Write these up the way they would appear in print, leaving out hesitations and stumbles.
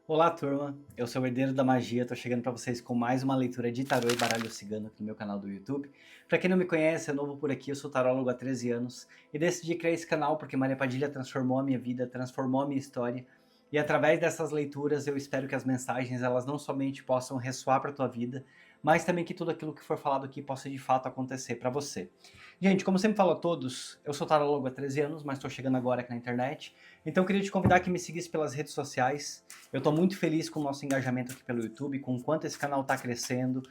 Olá, turma. Eu sou o Herdeiro da Magia. Tô chegando para vocês com mais uma leitura de tarô e baralho cigano aqui no meu canal do YouTube. Para quem não me conhece, é novo por aqui, eu sou tarólogo há 13 anos e decidi criar esse canal porque Maria Padilha transformou a minha vida, transformou a minha história. E através dessas leituras, eu espero que as mensagens elas não somente possam ressoar para tua vida, mas também que tudo aquilo que for falado aqui possa de fato acontecer para você. Gente, como sempre falo a todos, eu sou tarólogo há 13 anos, mas estou chegando agora aqui na internet. Então eu queria te convidar que me seguisse pelas redes sociais. Eu estou muito feliz com o nosso engajamento aqui pelo YouTube, com o quanto esse canal está crescendo,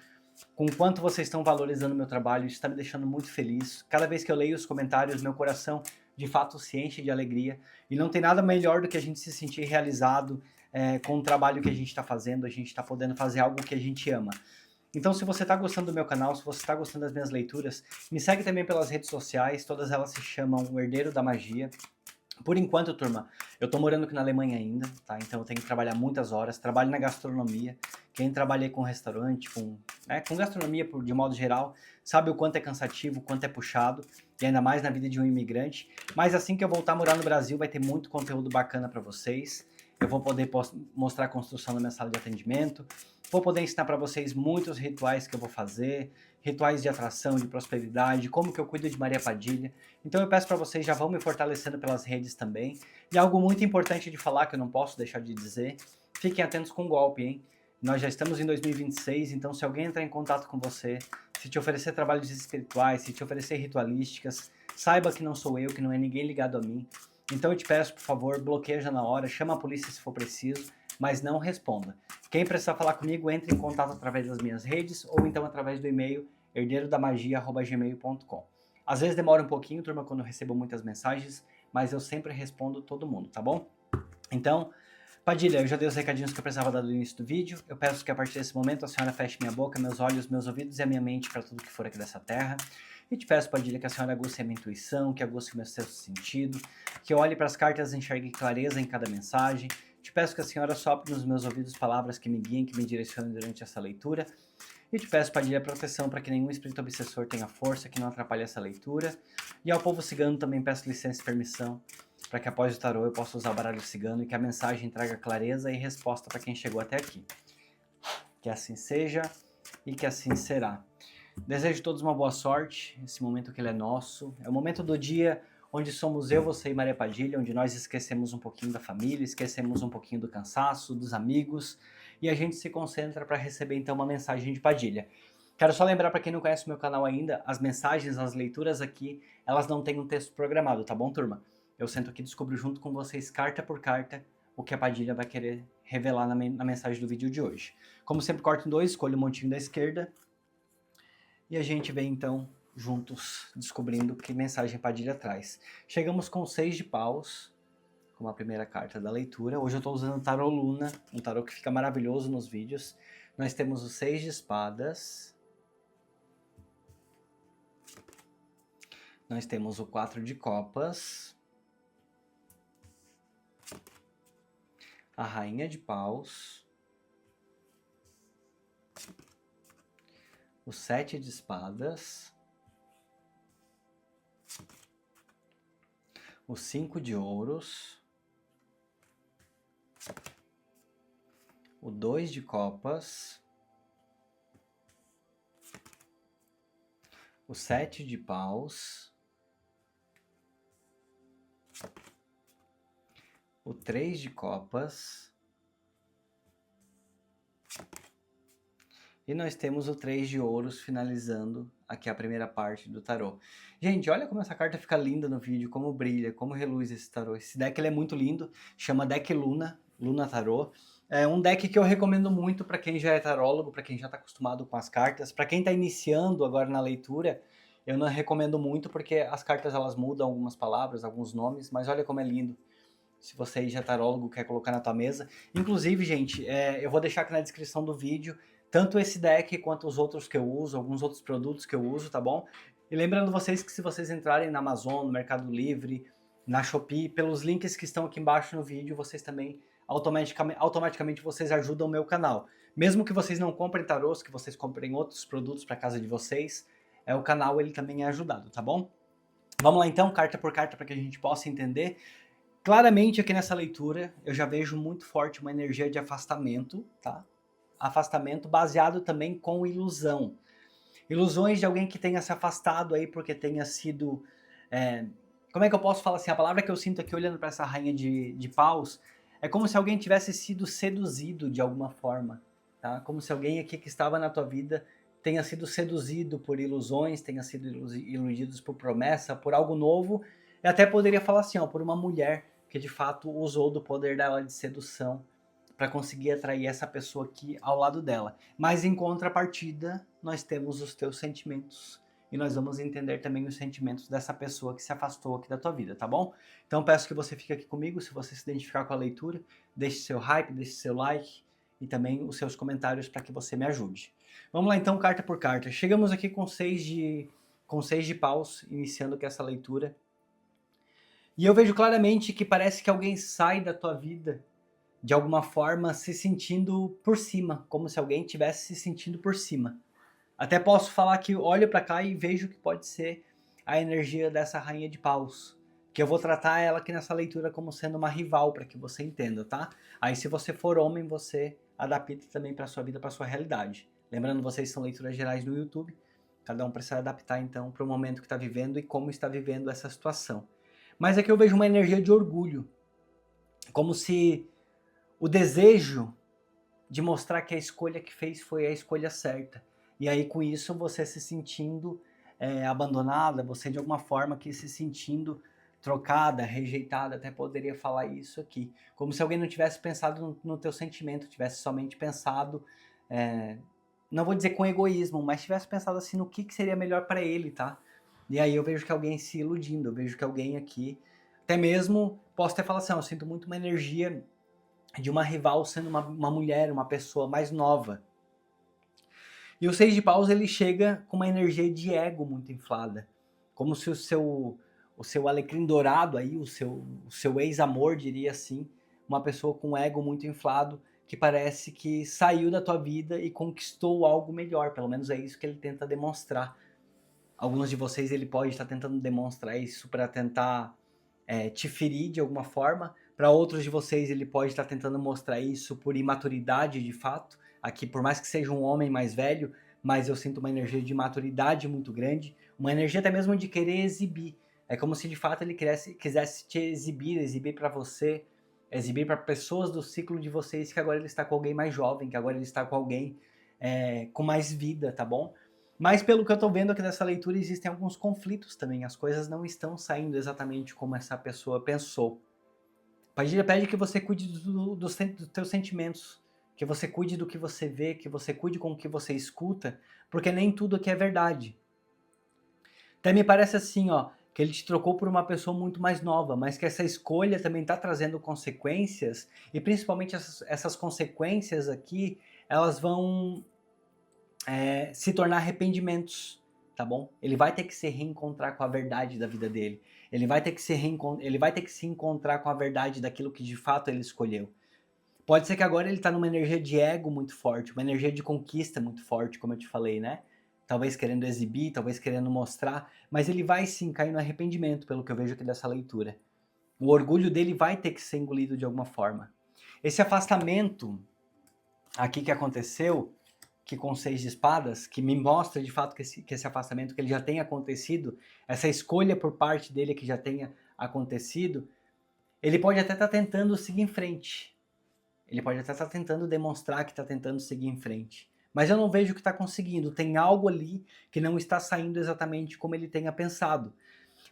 com o quanto vocês estão valorizando o meu trabalho, isso está me deixando muito feliz. Cada vez que eu leio os comentários, meu coração de fato se enche de alegria. E não tem nada melhor do que a gente se sentir realizado com o trabalho que a gente está fazendo, a gente está podendo fazer algo que a gente ama. Então, se você está gostando do meu canal, se você está gostando das minhas leituras, me segue também pelas redes sociais, todas elas se chamam O Herdeiro da Magia. Por enquanto, turma, eu tô morando aqui na Alemanha ainda, tá? Então eu tenho que trabalhar muitas horas, trabalho na gastronomia. Quem trabalha com restaurante, com gastronomia de modo geral, sabe o quanto é cansativo, o quanto é puxado, e ainda mais na vida de um imigrante. Mas assim que eu voltar a morar no Brasil, vai ter muito conteúdo bacana para vocês. Eu vou poder mostrar a construção da minha sala de atendimento, vou poder ensinar para vocês muitos rituais que eu vou fazer, rituais de atração, de prosperidade, como que eu cuido de Maria Padilha. Então eu peço para vocês, já vão me fortalecendo pelas redes também. E algo muito importante de falar, que eu não posso deixar de dizer, fiquem atentos com o golpe, hein? Nós já estamos em 2026, então se alguém entrar em contato com você, se te oferecer trabalhos espirituais, se te oferecer ritualísticas, saiba que não sou eu, que não é ninguém ligado a mim. Então eu te peço, por favor, bloqueia já na hora, chama a polícia se for preciso, mas não responda. Quem precisar falar comigo, entre em contato através das minhas redes ou então através do e-mail herdeirodamagia@gmail.com. Às vezes demora um pouquinho, turma, quando eu recebo muitas mensagens, mas eu sempre respondo todo mundo, tá bom? Então, Padilha, eu já dei os recadinhos que eu precisava dar no início do vídeo. Eu peço que a partir desse momento a senhora feche minha boca, meus olhos, meus ouvidos e a minha mente para tudo que for aqui dessa terra. E te peço, Padilha, que a senhora aguce a minha intuição, que aguce o meu sexto sentido, que eu olhe para as cartas e enxergue clareza em cada mensagem. Te peço que a senhora sopre nos meus ouvidos palavras que me guiem, que me direcionem durante essa leitura. E te peço, Padilha, proteção para que nenhum espírito obsessor tenha força, que não atrapalhe essa leitura. E ao povo cigano também peço licença e permissão para que após o tarô eu possa usar o baralho cigano e que a mensagem traga clareza e resposta para quem chegou até aqui. Que assim seja e que assim será. Desejo a todos uma boa sorte, esse momento que ele é nosso. É o momento do dia onde somos eu, você e Maria Padilha, onde nós esquecemos um pouquinho da família, esquecemos um pouquinho do cansaço, dos amigos, e a gente se concentra para receber então uma mensagem de Padilha. Quero só lembrar para quem não conhece o meu canal ainda, as mensagens, as leituras aqui, elas não têm um texto programado, tá bom, turma? Eu sento aqui e descubro junto com vocês, carta por carta, o que a Padilha vai querer revelar na mensagem do vídeo de hoje. Como sempre, corto em dois, escolho o montinho da esquerda, e a gente vem então juntos descobrindo que mensagem Padilha traz. Chegamos com o 6 de paus, como a primeira carta da leitura. Hoje eu estou usando o tarô Luna, um tarô que fica maravilhoso nos vídeos. Nós temos o 6 de espadas. Nós temos o 4 de copas. A rainha de paus. O 7 de espadas. O 5 de ouros. O 2 de copas. O 7 de paus. O 3 de copas. E nós temos o 3 de ouros finalizando aqui a primeira parte do tarô. Gente, olha como essa carta fica linda no vídeo, como brilha, como reluz esse tarô. Esse deck ele é muito lindo, chama Deck Luna, Luna Tarô. É um deck que eu recomendo muito para quem já é tarólogo, para quem já está acostumado com as cartas. Para quem está iniciando agora na leitura, eu não recomendo muito porque as cartas elas mudam algumas palavras, alguns nomes, mas olha como é lindo. Se você aí já é tarólogo, quer colocar na tua mesa. Inclusive, gente, eu vou deixar aqui na descrição do vídeo tanto esse deck quanto os outros que eu uso, alguns outros produtos que eu uso, tá bom? E lembrando vocês que se vocês entrarem na Amazon, no Mercado Livre, na Shopee, pelos links que estão aqui embaixo no vídeo, vocês também automaticamente vocês ajudam o meu canal. Mesmo que vocês não comprem tarôs, que vocês comprem outros produtos para casa de vocês, o canal ele também é ajudado, tá bom? Vamos lá então, carta por carta, para que a gente possa entender. Claramente aqui nessa leitura eu já vejo muito forte uma energia de afastamento, tá? Afastamento baseado também com ilusão. Ilusões de alguém que tenha se afastado aí porque tenha sido... como é que eu posso falar assim? A palavra que eu sinto aqui olhando para essa rainha de paus é como se alguém tivesse sido seduzido de alguma forma, tá? Como se alguém aqui que estava na tua vida tenha sido seduzido por ilusões, tenha sido iludidos por promessa, por algo novo. E até poderia falar assim, ó, por uma mulher que de fato usou do poder dela de sedução para conseguir atrair essa pessoa aqui ao lado dela. Mas em contrapartida, nós temos os teus sentimentos. E nós vamos entender também os sentimentos dessa pessoa que se afastou aqui da tua vida, tá bom? Então peço que você fique aqui comigo, se você se identificar com a leitura, deixe seu hype, deixe seu like e também os seus comentários para que você me ajude. Vamos lá então, carta por carta. Chegamos aqui com seis de paus, iniciando com essa leitura. E eu vejo claramente que parece que alguém sai da tua vida de alguma forma se sentindo por cima, como se alguém estivesse se sentindo por cima. Até posso falar que olho para cá e vejo que pode ser a energia dessa rainha de paus, que eu vou tratar ela aqui nessa leitura como sendo uma rival, para que você entenda, tá? Aí se você for homem, você adapta também para sua vida, para sua realidade. Lembrando, vocês são leituras gerais no YouTube, cada um precisa adaptar então para o momento que está vivendo e como está vivendo essa situação. Mas aqui eu vejo uma energia de orgulho, como se o desejo de mostrar que a escolha que fez foi a escolha certa. E aí com isso você se sentindo abandonada, você de alguma forma que se sentindo trocada, rejeitada, até poderia falar isso aqui. Como se alguém não tivesse pensado no teu sentimento, tivesse somente pensado, não vou dizer com egoísmo, mas tivesse pensado assim no que seria melhor para ele, tá? E aí eu vejo que alguém se iludindo, eu vejo que alguém aqui, até mesmo, posso até falar assim, eu sinto muito uma energia de uma rival sendo uma mulher, uma pessoa mais nova. E o Seis de Paus ele chega com uma energia de ego muito inflada, como se o seu alecrim dourado aí, o seu ex-amor, diria assim, uma pessoa com ego muito inflado, que parece que saiu da tua vida e conquistou algo melhor, pelo menos é isso que ele tenta demonstrar. Alguns de vocês ele pode estar tentando demonstrar isso para tentar te ferir de alguma forma. Para outros de vocês ele pode estar tentando mostrar isso por imaturidade de fato. Aqui, por mais que seja um homem mais velho, mas eu sinto uma energia de maturidade muito grande, uma energia até mesmo de querer exibir. É como se de fato ele quisesse te exibir para você, exibir para pessoas do ciclo de vocês que agora ele está com alguém mais jovem, que agora ele está com alguém com mais vida, tá bom? Mas pelo que eu tô vendo aqui nessa leitura, existem alguns conflitos também. As coisas não estão saindo exatamente como essa pessoa pensou. Padilha pede que você cuide dos teus sentimentos, que você cuide do que você vê, que você cuide com o que você escuta, porque nem tudo aqui é verdade. Até me parece assim, ó, que ele te trocou por uma pessoa muito mais nova, mas que essa escolha também está trazendo consequências, e principalmente essas consequências aqui, elas vão se tornar arrependimentos, tá bom? Ele vai ter que se reencontrar com a verdade da vida dele. Ele vai ter que se encontrar com a verdade daquilo que de fato ele escolheu. Pode ser que agora ele tá numa energia de ego muito forte, uma energia de conquista muito forte, como eu te falei, né? Talvez querendo exibir, talvez querendo mostrar, mas ele vai sim cair no arrependimento, pelo que eu vejo aqui dessa leitura. O orgulho dele vai ter que ser engolido de alguma forma. Esse afastamento aqui que aconteceu, que com Seis de Espadas, que me mostra de fato que esse afastamento que ele já tenha acontecido, essa escolha por parte dele que já tenha acontecido, ele pode até estar tentando seguir em frente. Ele pode até estar tentando demonstrar que está tentando seguir em frente. Mas eu não vejo que está conseguindo. Tem algo ali que não está saindo exatamente como ele tenha pensado.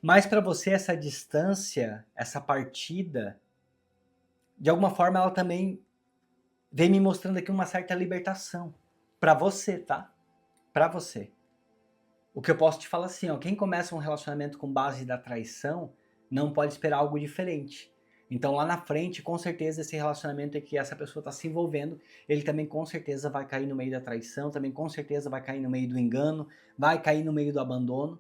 Mas para você essa distância, essa partida, de alguma forma ela também vem me mostrando aqui uma certa libertação. Pra você, tá? Pra você. O que eu posso te falar assim, ó, quem começa um relacionamento com base da traição não pode esperar algo diferente. Então lá na frente, com certeza, esse relacionamento em que essa pessoa está se envolvendo, ele também com certeza vai cair no meio da traição, também com certeza vai cair no meio do engano, vai cair no meio do abandono.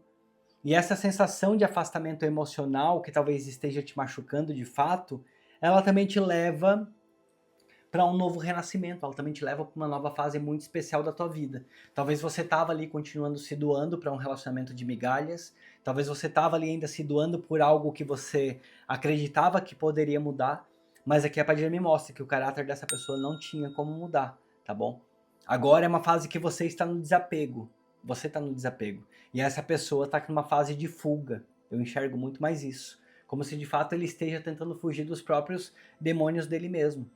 E essa sensação de afastamento emocional, que talvez esteja te machucando de fato, ela também te leva para um novo renascimento, ela também te leva para uma nova fase muito especial da tua vida. Talvez você estava ali continuando se doando para um relacionamento de migalhas, talvez você estava ali ainda se doando por algo que você acreditava que poderia mudar, mas aqui a Padilha me mostra que o caráter dessa pessoa não tinha como mudar, tá bom? Agora é uma fase que você está no desapego, você está no desapego, e essa pessoa está numa fase de fuga, eu enxergo muito mais isso, como se de fato ele esteja tentando fugir dos próprios demônios dele mesmo.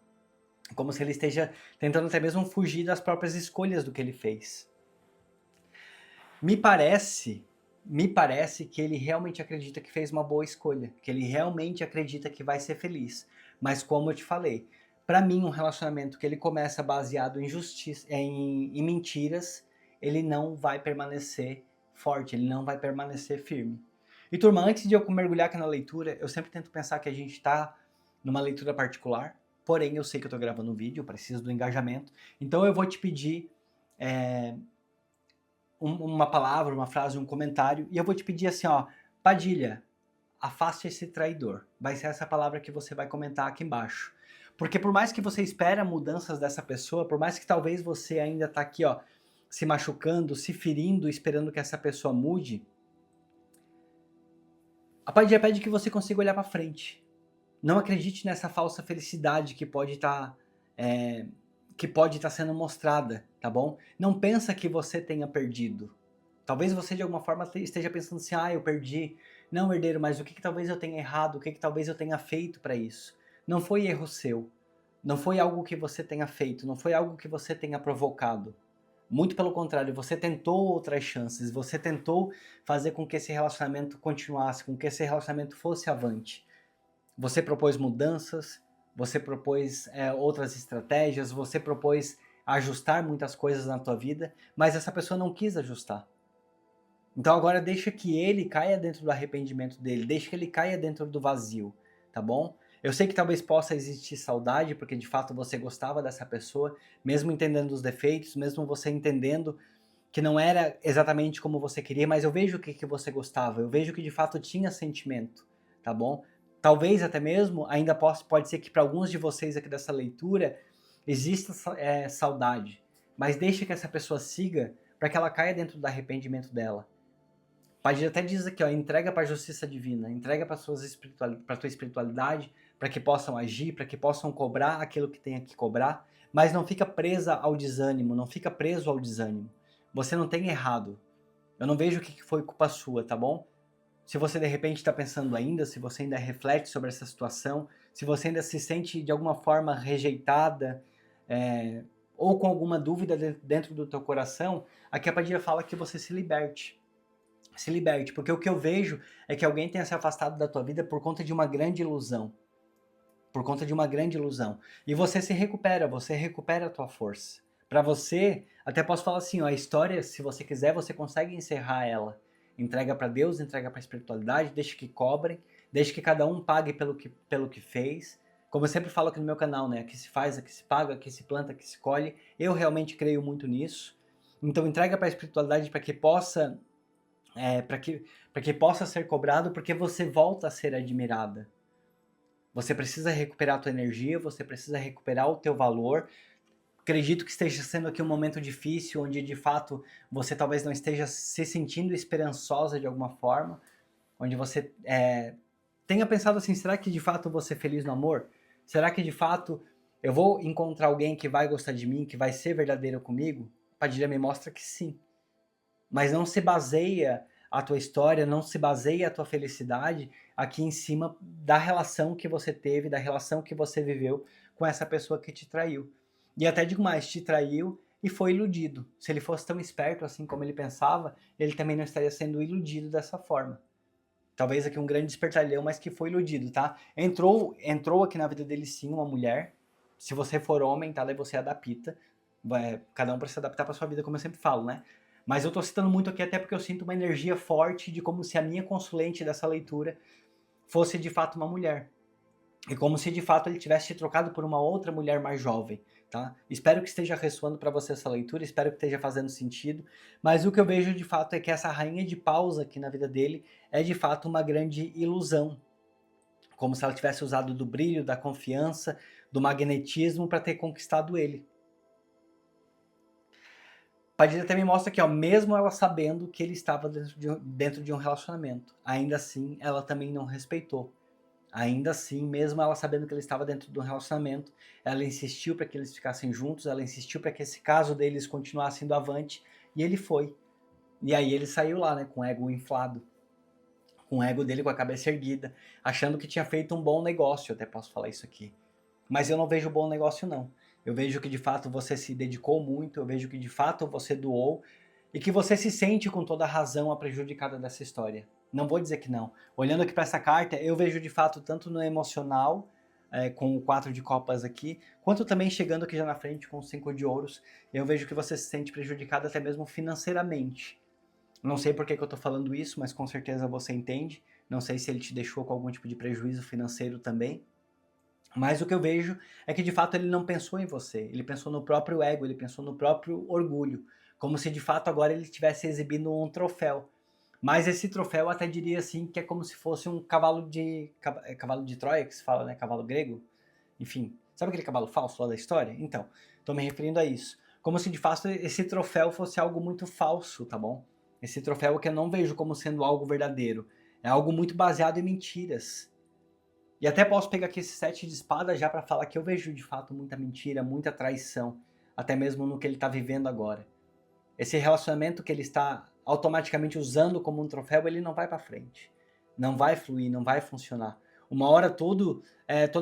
Como se ele esteja tentando até mesmo fugir das próprias escolhas do que ele fez. Me parece que ele realmente acredita que fez uma boa escolha, que ele realmente acredita que vai ser feliz. Mas como eu te falei, para mim um relacionamento que ele começa baseado em justiça, em mentiras, ele não vai permanecer forte, ele não vai permanecer firme. E turma, antes de eu mergulhar aqui na leitura, eu sempre tento pensar que a gente está numa leitura particular, porém eu sei que eu estou gravando um vídeo, eu preciso do engajamento, então eu vou te pedir uma palavra, uma frase, um comentário, e eu vou te pedir assim, ó, Padilha, afaste esse traidor. Vai ser essa palavra que você vai comentar aqui embaixo. Porque por mais que você espere mudanças dessa pessoa, por mais que talvez você ainda tá aqui, ó, se machucando, se ferindo, esperando que essa pessoa mude, a Padilha pede que você consiga olhar para frente. Não acredite nessa falsa felicidade que pode estar sendo mostrada, tá bom? Não pensa que você tenha perdido. Talvez você de alguma forma esteja pensando assim, eu perdi. Não, herdeiro, mas o que talvez eu tenha errado? O que talvez eu tenha feito para isso? Não foi erro seu. Não foi algo que você tenha feito. Não foi algo que você tenha provocado. Muito pelo contrário, você tentou outras chances. Você tentou fazer com que esse relacionamento continuasse, com que esse relacionamento fosse avante. Você propôs mudanças, você propôs outras estratégias, você propôs ajustar muitas coisas na tua vida, mas essa pessoa não quis ajustar. Então agora deixa que ele caia dentro do arrependimento dele, deixa que ele caia dentro do vazio, tá bom? Eu sei que talvez possa existir saudade, porque de fato você gostava dessa pessoa, mesmo entendendo os defeitos, mesmo você entendendo que não era exatamente como você queria, mas eu vejo que você gostava, eu vejo que de fato tinha sentimento, tá bom? Talvez até mesmo, ainda pode ser que para alguns de vocês aqui dessa leitura, exista saudade, mas deixa que essa pessoa siga para que ela caia dentro do arrependimento dela. Padilha até diz aqui, ó, entrega para a justiça divina, entrega para a tua espiritualidade, para que possam agir, para que possam cobrar aquilo que tem que cobrar, mas não fica presa ao desânimo, não fica preso ao desânimo. Você não tem errado. Eu não vejo o que foi culpa sua, tá bom? Se você de repente está pensando ainda, se você ainda reflete sobre essa situação, se você ainda se sente de alguma forma rejeitada, ou com alguma dúvida dentro do teu coração, aqui a Padilha fala que você se liberte. Se liberte, porque o que eu vejo é que alguém tenha se afastado da tua vida por conta de uma grande ilusão. Por conta de uma grande ilusão. E você recupera a tua força. Para você, até posso falar assim, ó, a história, se você quiser, você consegue encerrar ela. Entrega para Deus, entrega para a espiritualidade, deixa que cobrem, deixa que cada um pague pelo que fez. Como eu sempre falo aqui no meu canal, né? Aqui se faz, aqui se paga, aqui se planta, aqui se colhe. Eu realmente creio muito nisso. Então entrega para a espiritualidade para que possa para que possa ser cobrado, porque você volta a ser admirada. Você precisa recuperar a tua energia, você precisa recuperar o teu valor. Acredito que esteja sendo aqui um momento difícil, onde de fato você talvez não esteja se sentindo esperançosa de alguma forma, onde você tenha pensado assim, será que de fato eu vou ser feliz no amor? Será que de fato eu vou encontrar alguém que vai gostar de mim, que vai ser verdadeiro comigo? A Padilha me mostra que sim. Mas não se baseia a tua história, não se baseia a tua felicidade aqui em cima da relação que você teve, da relação que você viveu com essa pessoa que te traiu. E até digo mais, te traiu e foi iludido. Se ele fosse tão esperto assim como ele pensava, ele também não estaria sendo iludido dessa forma. Talvez aqui um grande espertalhão, mas que foi iludido, tá? Entrou aqui na vida dele sim uma mulher. Se você for homem, tá? Daí você adapta. Cada um para se adaptar para sua vida, como eu sempre falo, né? Mas eu tô citando muito aqui até porque eu sinto uma energia forte de como se a minha consulente dessa leitura fosse de fato uma mulher. E como se de fato ele tivesse te trocado por uma outra mulher mais jovem, tá? Espero que esteja ressoando para você essa leitura, espero que esteja fazendo sentido, mas o que eu vejo de fato é que essa rainha de paus aqui na vida dele é de fato uma grande ilusão. Como se ela tivesse usado do brilho, da confiança, do magnetismo para ter conquistado ele. Padilha também mostra aqui, ó, mesmo ela sabendo que ele estava dentro de um relacionamento, ainda assim ela também não respeitou. Ainda assim, mesmo ela sabendo que ele estava dentro de um relacionamento, ela insistiu para que eles ficassem juntos, ela insistiu para que esse caso deles continuasse indo avante, e ele foi. E aí ele saiu lá, né, com o ego inflado, com o ego dele com a cabeça erguida, achando que tinha feito um bom negócio, eu até posso falar isso aqui. Mas eu não vejo bom negócio não. Eu vejo que de fato você se dedicou muito, eu vejo que de fato você doou e que você se sente com toda a razão a prejudicada dessa história. Não vou dizer que não. Olhando aqui para essa carta, eu vejo de fato tanto no emocional, com o 4 de copas aqui, quanto também chegando aqui já na frente com o 5 de ouros, eu vejo que você se sente prejudicado até mesmo financeiramente. Não sei por que eu estou falando isso, mas com certeza você entende. Não sei se ele te deixou com algum tipo de prejuízo financeiro também. Mas o que eu vejo é que de fato ele não pensou em você, ele pensou no próprio ego, ele pensou no próprio orgulho, como se de fato agora ele estivesse exibindo um troféu. Mas esse troféu eu até diria assim que é como se fosse um cavalo de Troia que se fala, né, cavalo grego. Enfim, sabe aquele cavalo falso lá da história? Então, estou me referindo a isso. Como se de fato esse troféu fosse algo muito falso, tá bom? Esse troféu que eu não vejo como sendo algo verdadeiro. É algo muito baseado em mentiras. E até posso pegar aqui esse 7 de espada já para falar que eu vejo de fato muita mentira, muita traição, até mesmo no que ele está vivendo agora. Esse relacionamento que ele está automaticamente usando como um troféu, ele não vai para frente. Não vai fluir, não vai funcionar. Uma hora toda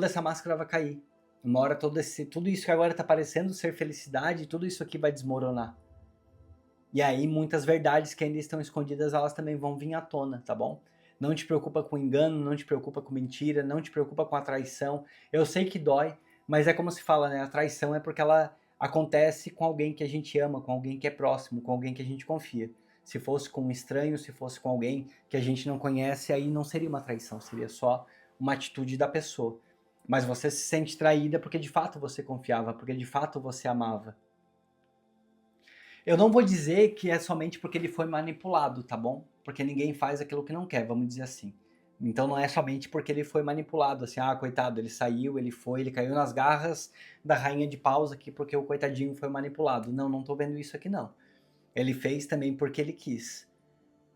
essa máscara vai cair. Uma hora tudo isso que agora está parecendo ser felicidade, tudo isso aqui vai desmoronar. E aí muitas verdades que ainda estão escondidas, elas também vão vir à tona, tá bom? Não te preocupa com engano, não te preocupa com mentira, não te preocupa com a traição. Eu sei que dói, mas é como se fala, né? A traição é porque ela acontece com alguém que a gente ama, com alguém que é próximo, com alguém que a gente confia. Se fosse com um estranho, se fosse com alguém que a gente não conhece, aí não seria uma traição, seria só uma atitude da pessoa. Mas você se sente traída porque de fato você confiava, porque de fato você amava. Eu não vou dizer que é somente porque ele foi manipulado, tá bom? Porque ninguém faz aquilo que não quer, vamos dizer assim. Então não é somente porque ele foi manipulado, assim, ah, coitado, ele saiu, ele caiu nas garras da rainha de paus aqui porque o coitadinho foi manipulado. Não, não tô vendo isso aqui não. Ele fez também porque ele quis.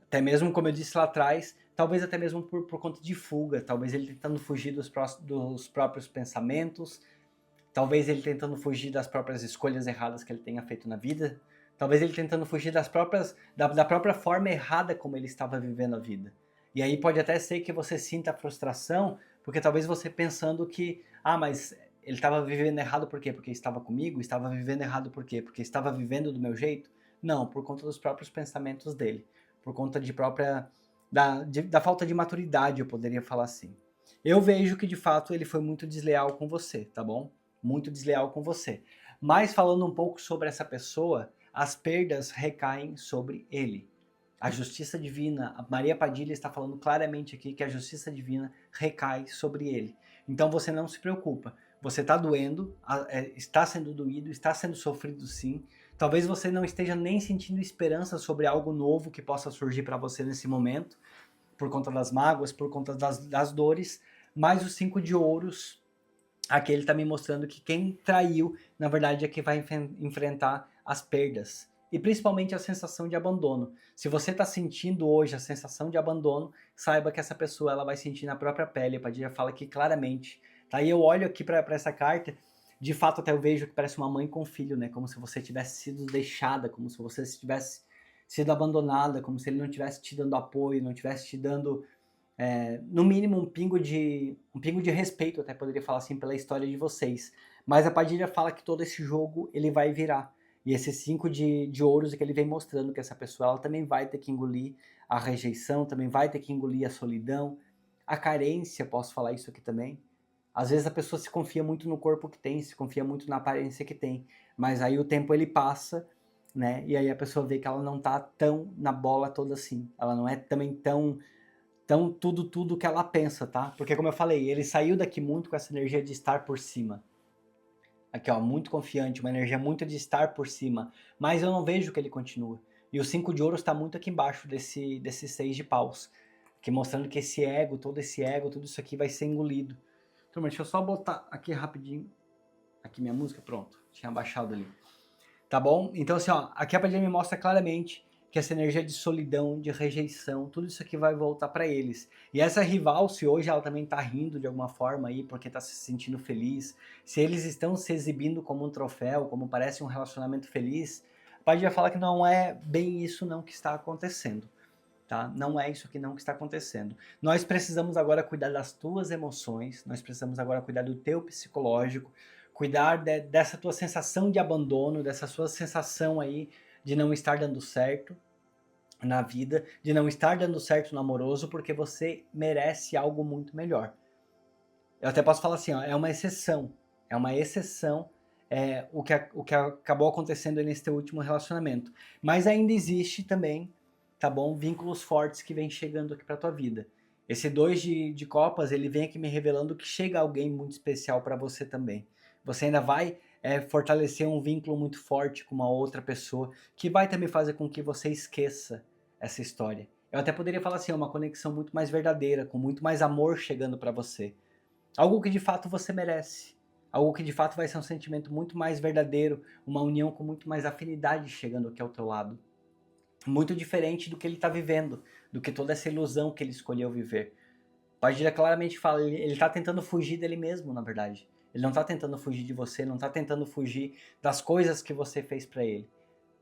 Até mesmo, como eu disse lá atrás, talvez até mesmo por conta de fuga, talvez ele tentando fugir dos próprios pensamentos, talvez ele tentando fugir das próprias escolhas erradas que ele tenha feito na vida, talvez ele tentando fugir da própria forma errada como ele estava vivendo a vida. E aí pode até ser que você sinta frustração, porque talvez você pensando que, mas ele estava vivendo errado por quê? Porque estava comigo? Estava vivendo errado por quê? Porque estava vivendo do meu jeito? Não, por conta dos próprios pensamentos dele, por conta da falta de maturidade, eu poderia falar assim. Eu vejo que de fato ele foi muito desleal com você, tá bom? Muito desleal com você. Mas falando um pouco sobre essa pessoa, as perdas recaem sobre ele. A justiça divina, a Maria Padilha está falando claramente aqui que a justiça divina recai sobre ele. Então você não se preocupa. Você está doendo, está sendo doído, está sendo sofrido sim. Talvez você não esteja nem sentindo esperança sobre algo novo que possa surgir para você nesse momento, por conta das mágoas, por conta das dores, mas o 5 de ouros, aqui ele está me mostrando que quem traiu, na verdade, é que vai enfrentar as perdas. E principalmente a sensação de abandono. Se você está sentindo hoje a sensação de abandono, saiba que essa pessoa ela vai sentir na própria pele. A Padilha fala aqui claramente. Tá? E eu olho aqui para essa carta, de fato até eu vejo que parece uma mãe com filho, né? Como se você tivesse sido deixada, como se você tivesse sido abandonada, como se ele não tivesse te dando apoio, não tivesse te dando no mínimo um pingo de respeito, até poderia falar assim, pela história de vocês. Mas a Padilha fala que todo esse jogo ele vai virar. E esse 5 de ouros é que ele vem mostrando que essa pessoa ela também vai ter que engolir a rejeição, também vai ter que engolir a solidão, a carência, posso falar isso aqui também. Às vezes a pessoa se confia muito no corpo que tem, se confia muito na aparência que tem, mas aí o tempo ele passa, né? E aí a pessoa vê que ela não tá tão na bola toda assim. Ela não é também tão tudo que ela pensa, tá? Porque como eu falei, ele saiu daqui muito com essa energia de estar por cima. Aqui, ó, muito confiante, uma energia muito de estar por cima. Mas eu não vejo que ele continua. E o 5 de ouros está muito aqui embaixo desse 6 de paus. Aqui mostrando que esse ego, tudo isso aqui vai ser engolido. Turma, deixa eu só botar aqui rapidinho Aqui minha música, pronto. Tinha baixado ali. Tá bom? Então assim, ó, aqui a Padilha me mostra claramente que essa energia de solidão, de rejeição, tudo isso aqui vai voltar para eles. E essa rival, se hoje ela também tá rindo de alguma forma aí, porque tá se sentindo feliz, se eles estão se exibindo como um troféu, como parece um relacionamento feliz, a Padilha fala que não é bem isso não que está acontecendo. Tá? Não é isso aqui não que está acontecendo. Nós precisamos agora cuidar das tuas emoções, nós precisamos agora cuidar do teu psicológico, cuidar dessa tua sensação de abandono, dessa sua sensação aí de não estar dando certo na vida, de não estar dando certo no amoroso, porque você merece algo muito melhor. Eu até posso falar assim, ó, é uma exceção o que acabou acontecendo nesse teu último relacionamento. Mas ainda existe também, tá bom, vínculos fortes que vem chegando aqui pra tua vida. Esse 2 de copas, ele vem aqui me revelando que chega alguém muito especial para você também. Você ainda vai fortalecer um vínculo muito forte com uma outra pessoa, que vai também fazer com que você esqueça essa história. Eu até poderia falar assim, uma conexão muito mais verdadeira, com muito mais amor chegando para você. Algo que de fato você merece. Algo que de fato vai ser um sentimento muito mais verdadeiro, uma união com muito mais afinidade chegando aqui ao teu lado. Muito diferente do que ele está vivendo, do que toda essa ilusão que ele escolheu viver. Padilha claramente fala, ele está tentando fugir dele mesmo, na verdade. Ele não está tentando fugir de você, não está tentando fugir das coisas que você fez para ele.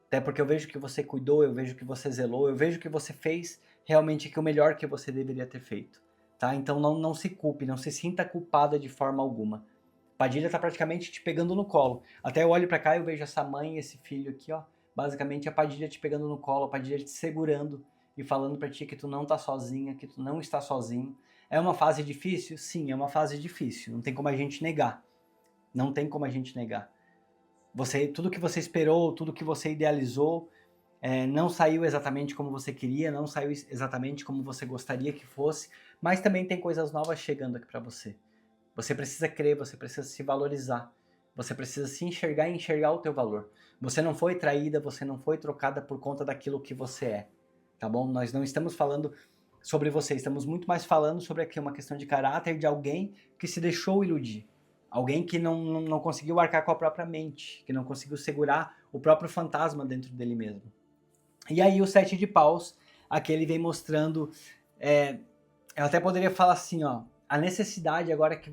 Até porque eu vejo que você cuidou, eu vejo que você zelou, eu vejo que você fez realmente o melhor que você deveria ter feito. Tá? Então não se culpe, não se sinta culpada de forma alguma. Padilha tá praticamente te pegando no colo. Até eu olho para cá e eu vejo essa mãe e esse filho aqui, ó. Basicamente a Padilha te pegando no colo, a Padilha te segurando e falando para ti que tu não tá sozinha, que tu não está sozinho. É uma fase difícil? Sim, é uma fase difícil. Não tem como a gente negar. Não tem como a gente negar. Tudo que você esperou, tudo que você idealizou, não saiu exatamente como você queria, não saiu exatamente como você gostaria que fosse, mas também tem coisas novas chegando aqui para você. Você precisa crer, você precisa se valorizar, você precisa se enxergar e enxergar o teu valor. Você não foi traída, você não foi trocada por conta daquilo que você é, tá bom? Nós não estamos falando sobre você, estamos muito mais falando sobre aqui uma questão de caráter de alguém que se deixou iludir. Alguém que não conseguiu arcar com a própria mente, que não conseguiu segurar o próprio fantasma dentro dele mesmo. E aí o 7 de paus, aqui ele vem mostrando, eu até poderia falar assim, ó, a necessidade agora que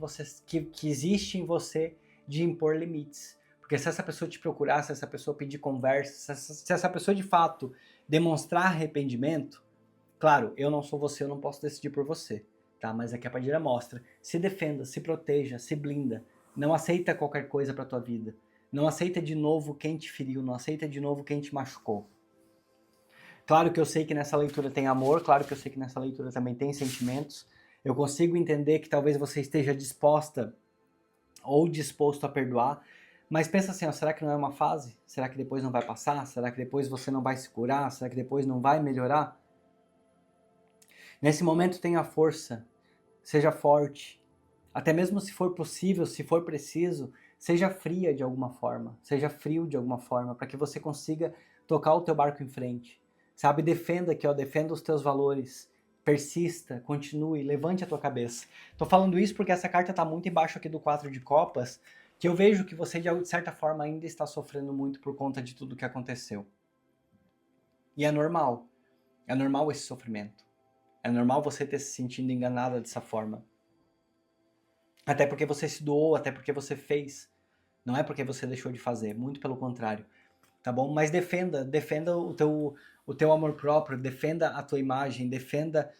existe em você de impor limites. Porque se essa pessoa te procurar, se essa pessoa pedir conversa, se essa pessoa de fato demonstrar arrependimento, claro, eu não sou você, eu não posso decidir por você, tá? Mas aqui a Padilha mostra, se defenda, se proteja, se blinda, não aceita qualquer coisa pra tua vida, não aceita de novo quem te feriu, não aceita de novo quem te machucou. Claro que eu sei que nessa leitura tem amor, claro que eu sei que nessa leitura também tem sentimentos. Eu consigo entender que talvez você esteja disposta ou disposto a perdoar, mas pensa assim, ó, será que não é uma fase? Será que depois não vai passar? Será que depois você não vai se curar? Será que depois não vai melhorar? Nesse momento tenha força, seja forte. Até mesmo se for possível, se for preciso, seja fria de alguma forma, seja frio de alguma forma, para que você consiga tocar o teu barco em frente. Sabe, defenda aqui, ó, defenda os teus valores, persista, continue, levante a tua cabeça. Tô falando isso porque essa carta tá muito embaixo aqui do 4 de copas, que eu vejo que você de certa forma ainda está sofrendo muito por conta de tudo que aconteceu. E é normal esse sofrimento. É normal você ter se sentindo enganada dessa forma. Até porque você se doou, até porque você fez. Não é porque você deixou de fazer, muito pelo contrário. Tá bom? Mas defenda o teu amor próprio, defenda a tua imagem, defenda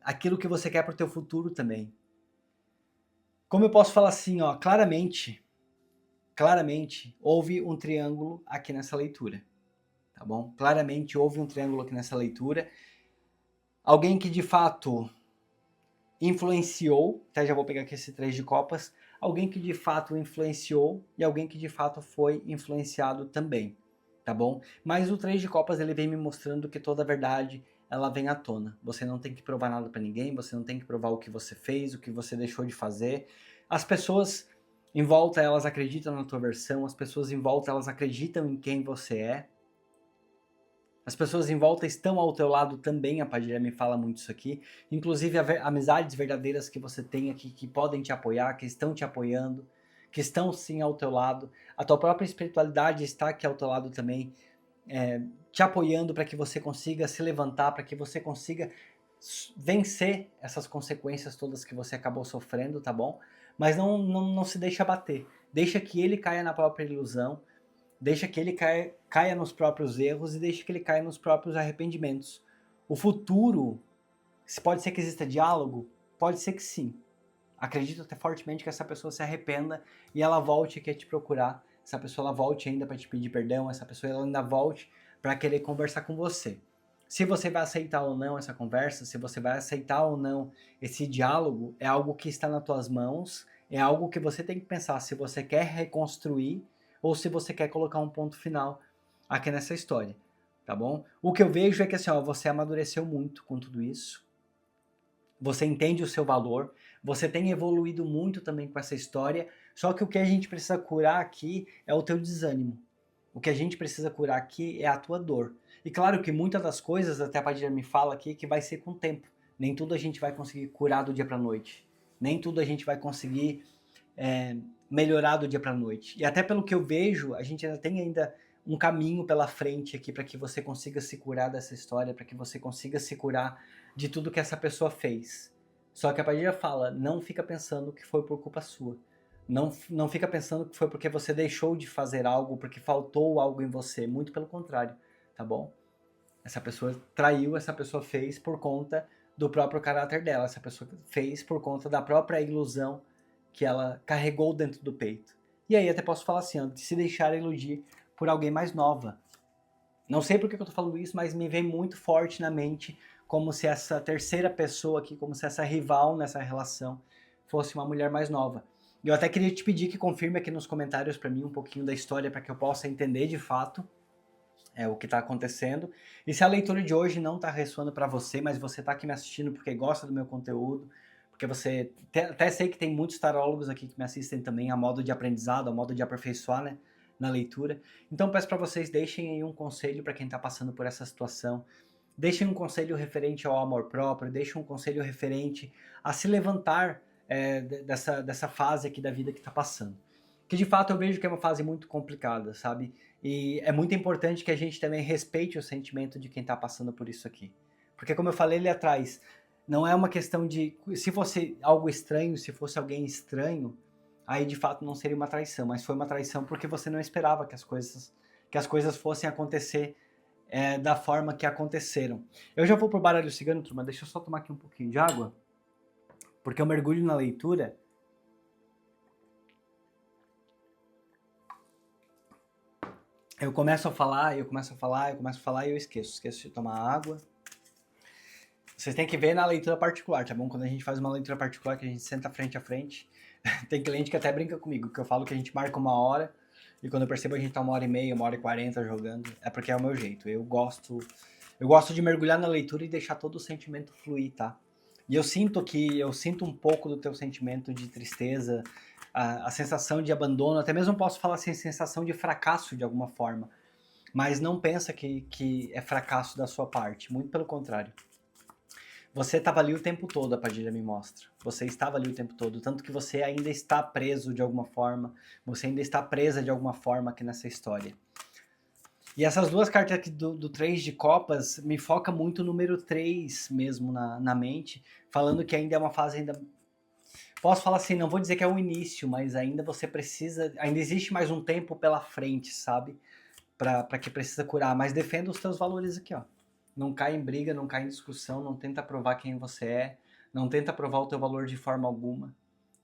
aquilo que você quer pro teu futuro também. Como eu posso falar assim, ó, claramente houve um triângulo aqui nessa leitura. Tá bom? Claramente houve um triângulo aqui nessa leitura. Alguém que de fato influenciou, já vou pegar aqui esse 3 de copas, alguém que de fato influenciou e alguém que de fato foi influenciado também, tá bom? Mas o 3 de copas ele vem me mostrando que toda a verdade ela vem à tona. Você não tem que provar nada para ninguém, você não tem que provar o que você fez, o que você deixou de fazer. As pessoas em volta elas acreditam na tua versão, as pessoas em volta elas acreditam em quem você é. As pessoas em volta estão ao teu lado também, a Padilha me fala muito isso aqui. Inclusive amizades verdadeiras que você tem aqui, que podem te apoiar, que estão te apoiando, que estão sim ao teu lado, a tua própria espiritualidade está aqui ao teu lado também, te apoiando para que você consiga se levantar, para que você consiga vencer essas consequências todas que você acabou sofrendo, tá bom? Mas não se deixa abater. Deixa que ele caia na própria ilusão, deixa que ele caia nos próprios erros e deixa que ele caia nos próprios arrependimentos. O futuro, se pode ser que exista diálogo, pode ser que sim. Acredito até fortemente que essa pessoa se arrependa e ela volte aqui a te procurar. Essa pessoa ela volte ainda para te pedir perdão, essa pessoa ela ainda volte para querer conversar com você. Se você vai aceitar ou não essa conversa, se você vai aceitar ou não esse diálogo, é algo que está nas tuas mãos, é algo que você tem que pensar se você quer reconstruir ou se você quer colocar um ponto final aqui nessa história, tá bom? O que eu vejo é que assim, ó, você amadureceu muito com tudo isso, você entende o seu valor, você tem evoluído muito também com essa história, só que o que a gente precisa curar aqui é o teu desânimo. O que a gente precisa curar aqui é a tua dor. E claro que muitas das coisas, até a Padilha me fala aqui, que vai ser com o tempo. Nem tudo a gente vai conseguir curar do dia para noite. Nem tudo a gente vai conseguir melhorar do dia para noite. E até pelo que eu vejo, a gente ainda tem um caminho pela frente aqui para que você consiga se curar dessa história, para que você consiga se curar de tudo que essa pessoa fez. Só que a Padilha fala, não fica pensando que foi por culpa sua. Não fica pensando que foi porque você deixou de fazer algo, porque faltou algo em você. Muito pelo contrário, tá bom? Essa pessoa traiu, essa pessoa fez por conta do próprio caráter dela. Essa pessoa fez por conta da própria ilusão que ela carregou dentro do peito. E aí até posso falar assim, ó, de se deixar iludir por alguém mais nova. Não sei por que eu tô falando isso, mas me vem muito forte na mente como se essa terceira pessoa aqui, como se essa rival nessa relação fosse uma mulher mais nova. Eu até queria te pedir que confirme aqui nos comentários para mim um pouquinho da história para que eu possa entender de fato o que está acontecendo. E se a leitura de hoje não está ressoando para você, mas você está aqui me assistindo porque gosta do meu conteúdo, porque você até sei que tem muitos tarólogos aqui que me assistem também a modo de aprendizado, a modo de aperfeiçoar, né, na leitura. Então peço para vocês, deixem aí um conselho para quem está passando por essa situação. Deixem um conselho referente ao amor próprio, deixem um conselho referente a se levantar dessa fase aqui da vida que está passando. Que de fato eu vejo que é uma fase muito complicada, sabe? E é muito importante que a gente também respeite o sentimento de quem está passando por isso aqui. Porque como eu falei ali atrás, não é uma questão de... Se fosse algo estranho, se fosse alguém estranho, aí de fato não seria uma traição. Mas foi uma traição porque você não esperava que as coisas fossem acontecer da forma que aconteceram. Eu já vou pro baralho cigano, turma. Deixa eu só tomar aqui um pouquinho de água. Porque eu mergulho na leitura. Eu começo a falar e eu esqueço de tomar água. Vocês têm que ver na leitura particular, tá bom? Quando a gente faz uma leitura particular, que a gente senta frente a frente, tem cliente que até brinca comigo, que eu falo que a gente marca 1 hora, e quando eu percebo a gente tá 1h30, 1h40 jogando, é porque é o meu jeito. Eu gosto de mergulhar na leitura e deixar todo o sentimento fluir, tá? E eu sinto um pouco do teu sentimento de tristeza, a sensação de abandono, até mesmo posso falar assim, sensação de fracasso de alguma forma. Mas não pensa que é fracasso da sua parte, muito pelo contrário. Você estava ali o tempo todo, a Padilha me mostra. Você estava ali o tempo todo, tanto que você ainda está preso de alguma forma, você ainda está presa de alguma forma aqui nessa história. E essas duas cartas aqui do 3 de copas me foca muito o número 3 mesmo na mente, falando que ainda é uma fase ainda... Posso falar assim, não vou dizer que é o início, mas ainda você precisa... Ainda existe mais um tempo pela frente, sabe? Pra que precisa curar, mas defenda os teus valores aqui, ó. Não cai em briga, não cai em discussão, não tenta provar quem você é, não tenta provar o teu valor de forma alguma,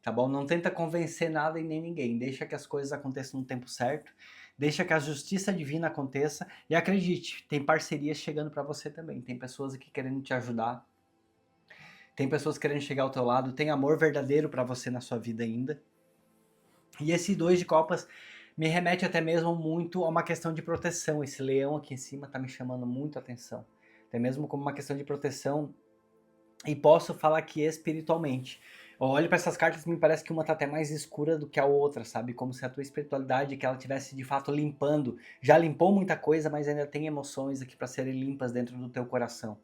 tá bom? Não tenta convencer nada e nem ninguém, deixa que as coisas aconteçam no tempo certo, deixa que a justiça divina aconteça e acredite, tem parcerias chegando para você também, tem pessoas aqui querendo te ajudar, tem pessoas querendo chegar ao teu lado, tem amor verdadeiro para você na sua vida ainda. E esse 2 de copas me remete até mesmo muito a uma questão de proteção, esse leão aqui em cima tá me chamando muito a atenção. Até mesmo como uma questão de proteção, e posso falar que espiritualmente. Eu olho para essas cartas e me parece que uma tá até mais escura do que a outra, sabe? Como se a tua espiritualidade, que ela tivesse de fato limpando. Já limpou muita coisa, mas ainda tem emoções aqui para serem limpas dentro do teu coração.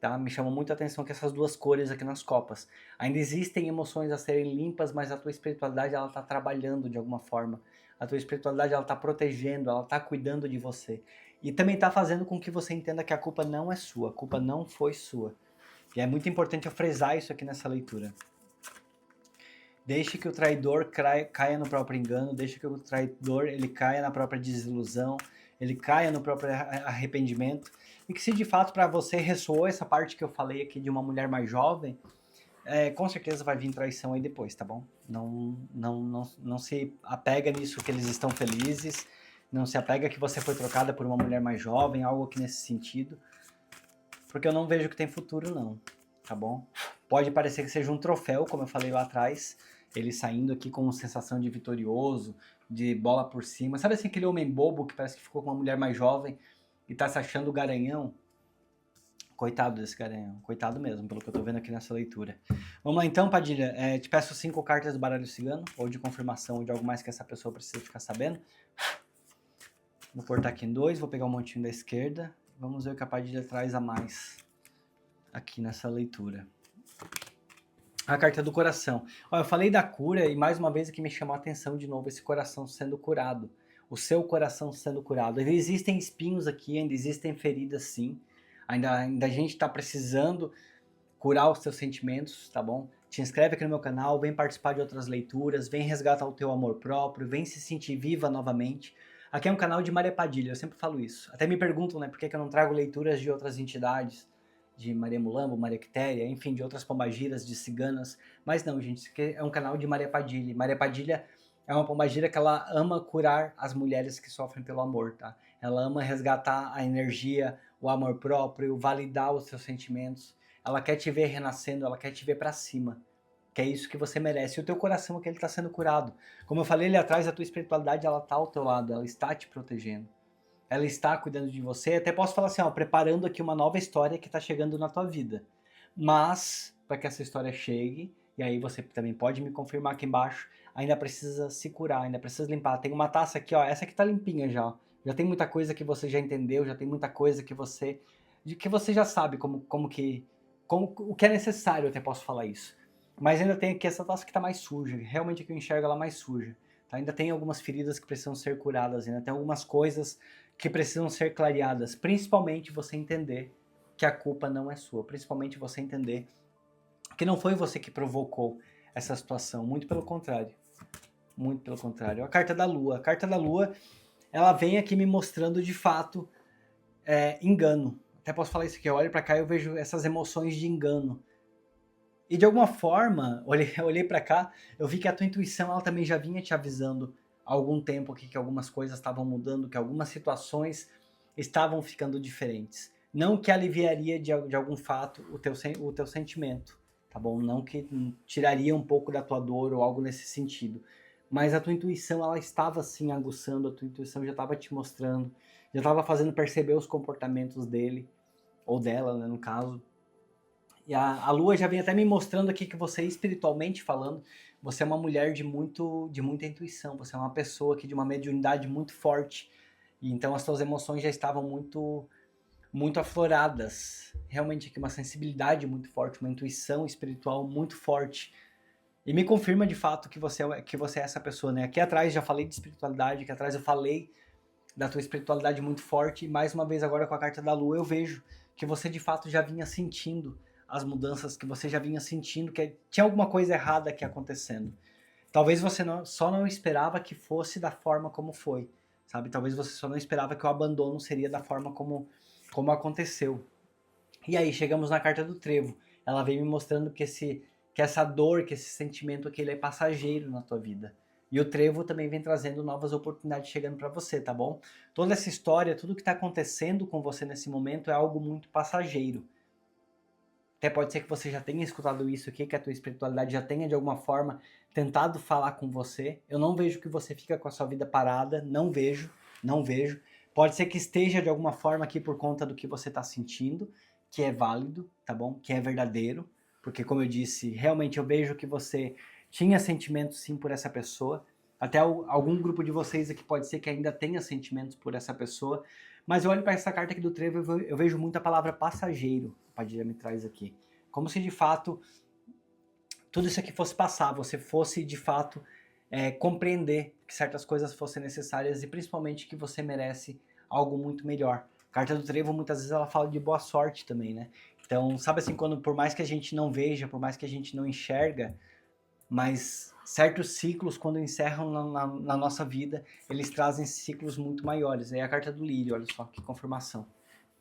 tá? Me chamou muito a atenção que essas duas cores aqui nas copas. Ainda existem emoções a serem limpas, mas a tua espiritualidade, ela tá trabalhando de alguma forma. A tua espiritualidade, ela tá protegendo, ela tá cuidando de você. E também tá fazendo com que você entenda que a culpa não é sua, a culpa não foi sua. E é muito importante eu frisar isso aqui nessa leitura. Deixe que o traidor caia no próprio engano, deixe que o traidor ele caia na própria desilusão, ele caia no próprio arrependimento. E que se de fato para você ressoou essa parte que eu falei aqui de uma mulher mais jovem, com certeza vai vir traição aí depois, tá bom? Não se apega nisso que eles estão felizes, não se apega que você foi trocada por uma mulher mais jovem, algo aqui nesse sentido, porque eu não vejo que tem futuro não, tá bom? Pode parecer que seja um troféu, como eu falei lá atrás, ele saindo aqui com uma sensação de vitorioso, de bola por cima. Sabe assim, aquele homem bobo que parece que ficou com uma mulher mais jovem e tá se achando garanhão? Coitado desse garanhão, coitado mesmo, pelo que eu tô vendo aqui nessa leitura. Vamos lá então, Padilha, te peço 5 cartas do baralho cigano, ou de confirmação, ou de algo mais que essa pessoa precisa ficar sabendo. Vou cortar aqui em 2, vou pegar um montinho da esquerda, vamos ver o que a Padilha traz a mais aqui nessa leitura. A carta do coração. Ó, eu falei da cura e mais uma vez aqui me chamou a atenção de novo esse coração sendo curado. O seu coração sendo curado. Ainda existem espinhos aqui, ainda existem feridas sim. Ainda a gente está precisando curar os seus sentimentos, tá bom? Te inscreve aqui no meu canal, vem participar de outras leituras, vem resgatar o teu amor próprio, vem se sentir viva novamente. Aqui é um canal de Maria Padilha, eu sempre falo isso. Até me perguntam, né, por que eu não trago leituras de outras entidades, de Maria Mulambo, Maria Quitéria, enfim, de outras pombagiras, de ciganas. Mas não, gente, isso aqui é um canal de Maria Padilha. Maria Padilha é uma pombagira que ela ama curar as mulheres que sofrem pelo amor, tá? Ela ama resgatar a energia, o amor próprio, validar os seus sentimentos. Ela quer te ver renascendo, ela quer te ver pra cima. Que é isso que você merece. E o teu coração é que ele tá sendo curado. Como eu falei ali atrás, a tua espiritualidade, ela tá ao teu lado, ela está te protegendo. Ela está cuidando de você. Até posso falar assim, ó, preparando aqui uma nova história que está chegando na tua vida. Mas, para que essa história chegue, e aí você também pode me confirmar aqui embaixo, ainda precisa se curar, ainda precisa limpar. Tem uma taça aqui, ó, essa aqui tá limpinha já, ó. Já tem muita coisa que você já entendeu, já tem muita coisa que você já sabe como o que é necessário, eu até posso falar isso. Mas ainda tem aqui essa taça que tá mais suja, realmente aqui eu enxergo ela mais suja. Tá? Ainda tem algumas feridas que precisam ser curadas, ainda tem algumas coisas que precisam ser clareadas, principalmente você entender que a culpa não é sua, principalmente você entender que não foi você que provocou essa situação, muito pelo contrário. Muito pelo contrário. A carta da Lua, ela vem aqui me mostrando de fato engano. Até posso falar isso aqui, eu olho pra cá e eu vejo essas emoções de engano. E de alguma forma, olhei para cá, eu vi que a tua intuição ela também já vinha te avisando há algum tempo aqui que algumas coisas estavam mudando, que algumas situações estavam ficando diferentes. Não que aliviaria de algum fato o teu sentimento, tá bom? Não que tiraria um pouco da tua dor ou algo nesse sentido. Mas a tua intuição ela estava assim aguçando, a tua intuição já estava te mostrando, já estava fazendo perceber os comportamentos dele, ou dela, né, no caso. E a Lua já vem até me mostrando aqui que você, espiritualmente falando, você é uma mulher de muita intuição, você é uma pessoa aqui de uma mediunidade muito forte. E então as suas emoções já estavam muito afloradas. Realmente aqui uma sensibilidade muito forte, uma intuição espiritual muito forte. E me confirma de fato que você é essa pessoa, né? Aqui atrás já falei de espiritualidade, aqui atrás eu falei da tua espiritualidade muito forte. E mais uma vez agora com a carta da Lua eu vejo que você de fato já vinha sentindo as mudanças, que você já vinha sentindo que tinha alguma coisa errada aqui acontecendo. Talvez você só não esperava que fosse da forma como foi, sabe? Talvez você só não esperava que o abandono seria da forma como aconteceu. E aí chegamos na carta do trevo. Ela vem me mostrando que essa dor, que esse sentimento aqui, ele é passageiro na tua vida. E o trevo também vem trazendo novas oportunidades chegando para você, tá bom? Toda essa história, tudo que está acontecendo com você nesse momento é algo muito passageiro. Até pode ser que você já tenha escutado isso aqui, que a tua espiritualidade já tenha de alguma forma tentado falar com você. Eu não vejo que você fica com a sua vida parada, não vejo. Pode ser que esteja de alguma forma aqui por conta do que você está sentindo, que é válido, tá bom? Que é verdadeiro, porque como eu disse, realmente eu vejo que você tinha sentimento sim por essa pessoa. Até algum grupo de vocês aqui pode ser que ainda tenha sentimentos por essa pessoa. Mas eu olho para essa carta aqui do trevo e eu vejo muito a palavra passageiro. A Padilha me traz aqui. Como se de fato tudo isso aqui fosse passar, você fosse de fato compreender que certas coisas fossem necessárias e principalmente que você merece algo muito melhor. A carta do trevo muitas vezes ela fala de boa sorte também, né? Então, sabe assim, quando por mais que a gente não veja, por mais que a gente não enxerga, mas certos ciclos, quando encerram na nossa vida, eles trazem ciclos muito maiores. Aí a carta do lírio, olha só que confirmação.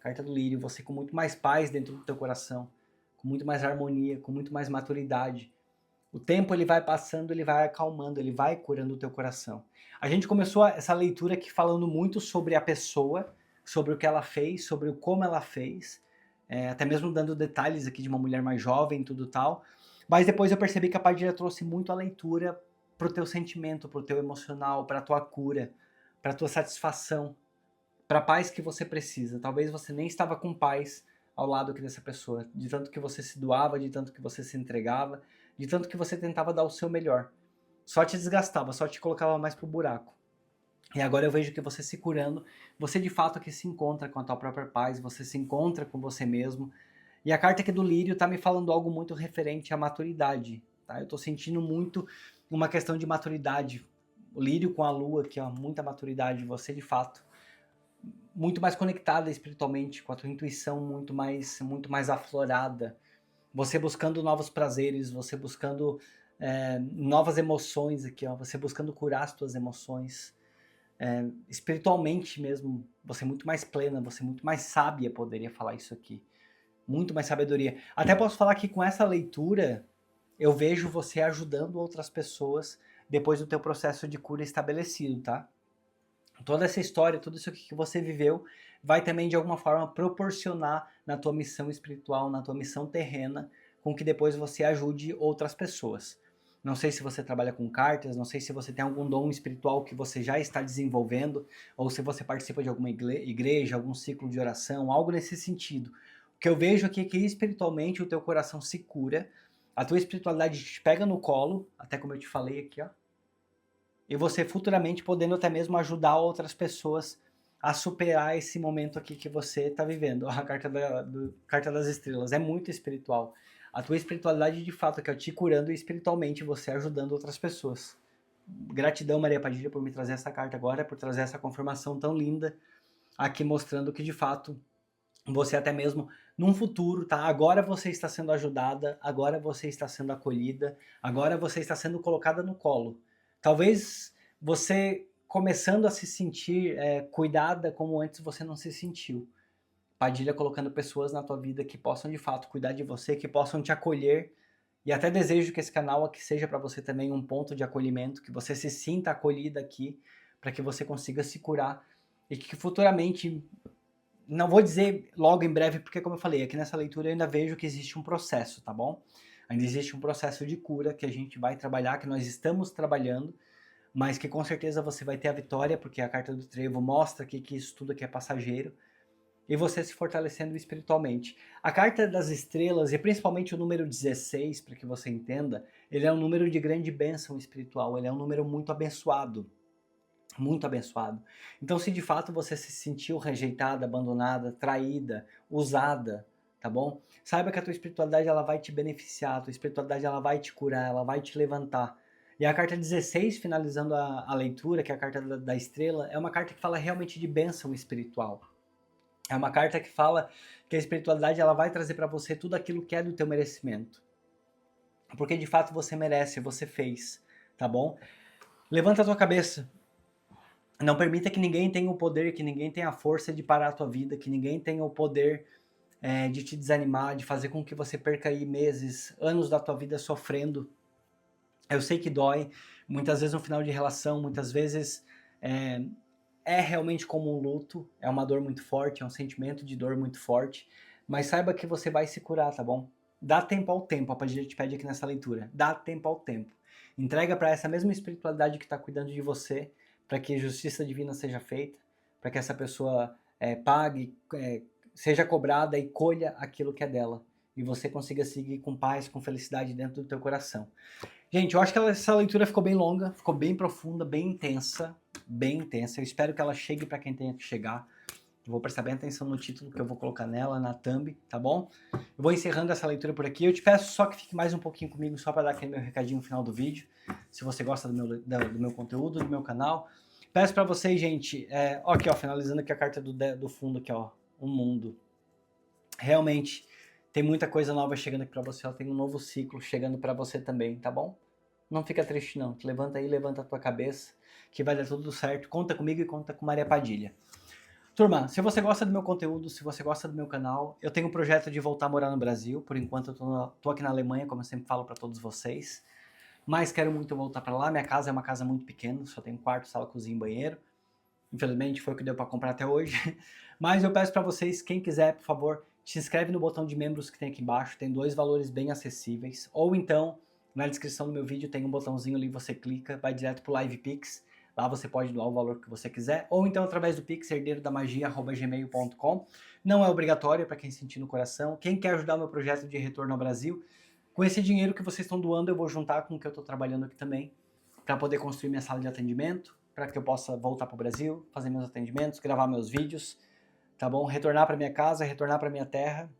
Carta do lírio, você com muito mais paz dentro do teu coração, com muito mais harmonia, com muito mais maturidade. O tempo ele vai passando, ele vai acalmando, ele vai curando o teu coração. A gente começou essa leitura aqui falando muito sobre a pessoa, sobre o que ela fez, sobre o como ela fez, até mesmo dando detalhes aqui de uma mulher mais jovem, tudo tal. Mas depois eu percebi que a Padilha trouxe muito a leitura pro teu sentimento, pro teu emocional, pra tua cura, pra tua satisfação, pra paz que você precisa. Talvez você nem estava com paz ao lado aqui dessa pessoa, de tanto que você se doava, de tanto que você se entregava, de tanto que você tentava dar o seu melhor. Só te desgastava, só te colocava mais pro buraco. E agora eu vejo que você se curando, você de fato aqui se encontra com a tua própria paz, você se encontra com você mesmo. E a carta aqui do lírio tá me falando algo muito referente à maturidade, tá? Eu tô sentindo muito uma questão de maturidade. O lírio com a lua aqui, ó, muita maturidade, você de fato muito mais conectada espiritualmente, com a tua intuição muito mais aflorada. Você buscando novos prazeres, você buscando novas emoções aqui, ó, você buscando curar as tuas emoções. Espiritualmente mesmo, você muito mais plena, você muito mais sábia, poderia falar isso aqui. Muito mais sabedoria. Até posso falar que com essa leitura, eu vejo você ajudando outras pessoas depois do teu processo de cura estabelecido, tá? Toda essa história, tudo isso que você viveu, vai também de alguma forma proporcionar na tua missão espiritual, na tua missão terrena, com que depois você ajude outras pessoas. Não sei se você trabalha com cartas, não sei se você tem algum dom espiritual que você já está desenvolvendo, ou se você participa de alguma igreja, algum ciclo de oração, algo nesse sentido. O que eu vejo aqui é que espiritualmente o teu coração se cura, a tua espiritualidade te pega no colo, até como eu te falei aqui, ó, e você futuramente podendo até mesmo ajudar outras pessoas a superar esse momento aqui que você está vivendo. A carta das estrelas é muito espiritual. A tua espiritualidade de fato que é te curando e espiritualmente você ajudando outras pessoas. Gratidão, Maria Padilha, por me trazer essa carta agora, por trazer essa confirmação tão linda aqui mostrando que de fato você até mesmo num futuro, tá? Agora você está sendo ajudada, agora você está sendo acolhida, agora você está sendo colocada no colo. Talvez você começando a se sentir cuidada como antes você não se sentiu. Padilha colocando pessoas na tua vida que possam de fato cuidar de você, que possam te acolher. E até desejo que esse canal aqui seja para você também um ponto de acolhimento, que você se sinta acolhida aqui, para que você consiga se curar e que futuramente, não vou dizer logo em breve, porque como eu falei, aqui nessa leitura eu ainda vejo que existe um processo, tá bom? Ainda existe um processo de cura que a gente vai trabalhar, que nós estamos trabalhando, mas que com certeza você vai ter a vitória, porque a carta do trevo mostra que isso tudo aqui é passageiro, e você se fortalecendo espiritualmente. A carta das estrelas, e principalmente o número 16, para que você entenda, ele é um número de grande bênção espiritual, ele é um número muito abençoado. Muito abençoado. Então, se de fato você se sentiu rejeitada, abandonada, traída, usada, tá bom? Saiba que a tua espiritualidade ela vai te beneficiar, a tua espiritualidade ela vai te curar, ela vai te levantar. E a carta 16, finalizando a leitura, que é a carta da estrela, é uma carta que fala realmente de bênção espiritual. É uma carta que fala que a espiritualidade ela vai trazer para você tudo aquilo que é do teu merecimento. Porque de fato você merece, você fez, tá bom? Levanta a tua cabeça. Não permita que ninguém tenha o poder, que ninguém tenha a força de parar a tua vida, que ninguém tenha o poder de te desanimar, de fazer com que você perca aí meses, anos da tua vida sofrendo. Eu sei que dói, muitas vezes no final de relação, muitas vezes é realmente como um luto, é uma dor muito forte, é um sentimento de dor muito forte, mas saiba que você vai se curar, tá bom? Dá tempo ao tempo, a Padilha te pede aqui nessa leitura, dá tempo ao tempo. Entrega para essa mesma espiritualidade que está cuidando de você, para que a justiça divina seja feita, para que essa pessoa pague, seja cobrada e colha aquilo que é dela. E você consiga seguir com paz, com felicidade dentro do teu coração. Gente, eu acho que essa leitura ficou bem longa, ficou bem profunda, bem intensa, bem intensa. Eu espero que ela chegue para quem tenha que chegar. Eu vou prestar bem atenção no título que eu vou colocar nela, na thumb, tá bom? Eu vou encerrando essa leitura por aqui. Eu te peço só que fique mais um pouquinho comigo, só para dar aquele meu recadinho no final do vídeo. Se você gosta do meu conteúdo, do meu canal. Peço para vocês, gente, aqui ó, finalizando aqui a carta do fundo aqui ó, o mundo. Realmente, tem muita coisa nova chegando aqui para você, ó, tem um novo ciclo chegando para você também, tá bom? Não fica triste não, levanta aí, levanta a tua cabeça, que vai dar tudo certo. Conta comigo e conta com Maria Padilha. Turma, se você gosta do meu conteúdo, se você gosta do meu canal, eu tenho um projeto de voltar a morar no Brasil. Por enquanto eu tô aqui na Alemanha, como eu sempre falo para todos vocês. Mas quero muito voltar para lá. Minha casa é uma casa muito pequena, só tem um quarto, sala, cozinha e banheiro. Infelizmente foi o que deu para comprar até hoje. Mas eu peço para vocês, quem quiser, por favor, se inscreve no botão de membros que tem aqui embaixo. Tem 2 valores bem acessíveis. Ou então, na descrição do meu vídeo tem um botãozinho ali, você clica, vai direto pro Live Pix. Lá você pode doar o valor que você quiser, ou então através do Pix, herdeiro-da-magia@gmail.com. Não é obrigatório para quem sentir no coração. Quem quer ajudar o meu projeto de retorno ao Brasil, com esse dinheiro que vocês estão doando, eu vou juntar com o que eu estou trabalhando aqui também, para poder construir minha sala de atendimento, para que eu possa voltar para o Brasil, fazer meus atendimentos, gravar meus vídeos, tá bom? Retornar para minha casa, retornar para minha terra.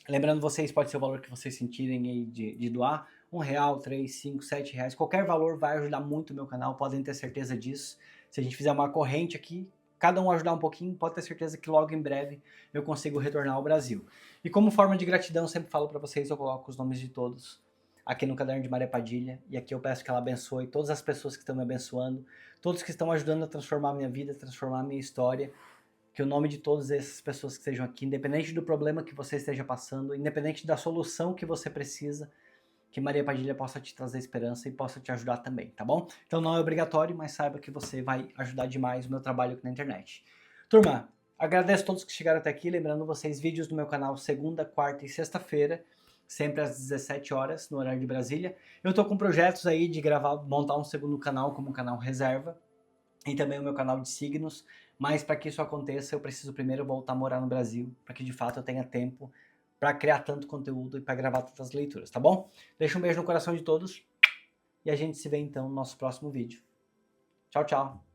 Lembrando vocês, pode ser o valor que vocês sentirem aí de doar, R$1, 3, 5, 7 reais, qualquer valor vai ajudar muito o meu canal, podem ter certeza disso. Se a gente fizer uma corrente aqui, cada um ajudar um pouquinho, pode ter certeza que logo em breve eu consigo retornar ao Brasil. E como forma de gratidão, sempre falo para vocês, eu coloco os nomes de todos aqui no caderno de Maria Padilha, e aqui eu peço que ela abençoe todas as pessoas que estão me abençoando, todos que estão ajudando a transformar a minha vida, transformar a minha história. Que o nome de todas essas pessoas que estejam aqui, independente do problema que você esteja passando, independente da solução que você precisa, que Maria Padilha possa te trazer esperança e possa te ajudar também, tá bom? Então não é obrigatório, mas saiba que você vai ajudar demais o meu trabalho aqui na internet. Turma, agradeço a todos que chegaram até aqui, lembrando vocês, vídeos no meu canal segunda, quarta e sexta-feira, sempre às 17 horas, no horário de Brasília. Eu tô com projetos aí de montar um segundo canal como um canal reserva, e também o meu canal de signos, mas para que isso aconteça eu preciso primeiro voltar a morar no Brasil, para que de fato eu tenha tempo para criar tanto conteúdo e para gravar tantas leituras, tá bom? Deixa um beijo no coração de todos e a gente se vê então no nosso próximo vídeo. Tchau, tchau!